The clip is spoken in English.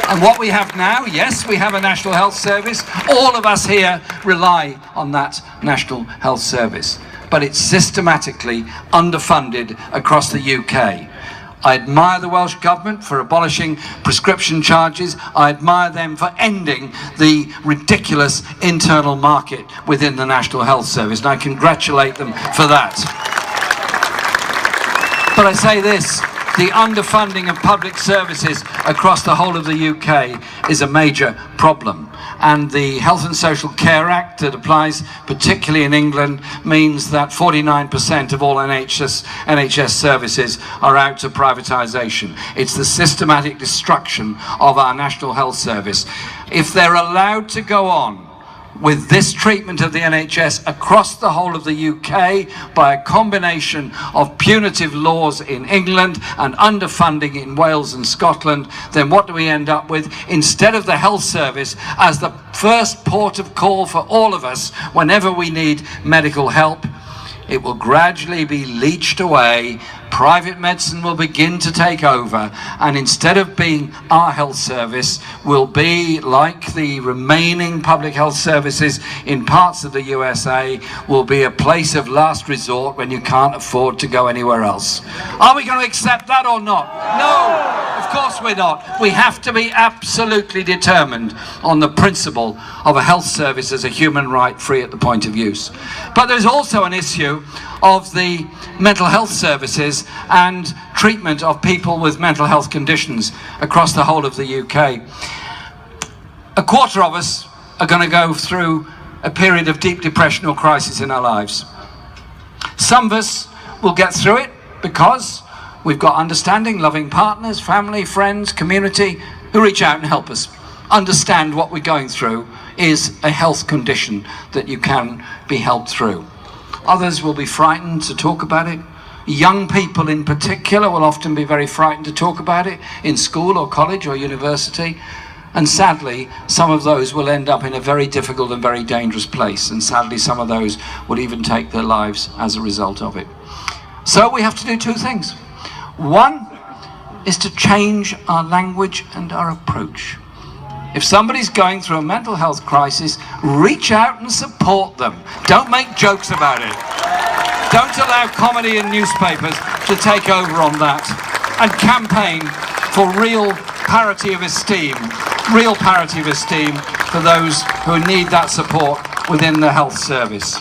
And what we have now, yes, we have a National Health Service. All of us here rely on that National Health Service. But it's systematically underfunded across the UK. I admire the Welsh Government for abolishing prescription charges. I admire them for ending the ridiculous internal market within the National Health Service, and I congratulate them for that. But I say this, the underfunding of public services across the whole of the UK is a major problem. And the Health and Social Care Act that applies particularly in England means that 49% of all NHS services are out to privatisation. It's the systematic destruction of our National Health Service. If they're allowed to go on with this treatment of the NHS across the whole of the UK by a combination of punitive laws in England and underfunding in Wales and Scotland, then what do we end up with? Instead of the health service as the first port of call for all of us whenever we need medical help, it will gradually be leached away. Private medicine will begin to take over, and instead of being our health service, will be like the remaining public health services in parts of the USA, will be a place of last resort when you can't afford to go anywhere else. Are we going to accept that or not? No, of course we're not. We have to be absolutely determined on the principle of a health service as a human right free at the point of use. But there's also an issue of the mental health services and treatment of people with mental health conditions across the whole of the UK. A quarter of us are going to go through a period of deep depression or crisis in our lives. Some of us will get through it because we've got understanding, loving partners, family, friends, community who reach out and help us understand what we're going through is a health condition that you can be helped through. Others will be frightened to talk about it. Young people in particular will often be very frightened to talk about it in school or college or university. And sadly, some of those will end up in a very difficult and very dangerous place. And sadly, some of those will even take their lives as a result of it. So we have to do two things. One is to change our language and our approach. If somebody's going through a mental health crisis, reach out and support them. Don't make jokes about it. Don't allow comedy in newspapers to take over on that. And campaign for real parity of esteem for those who need that support within the health service.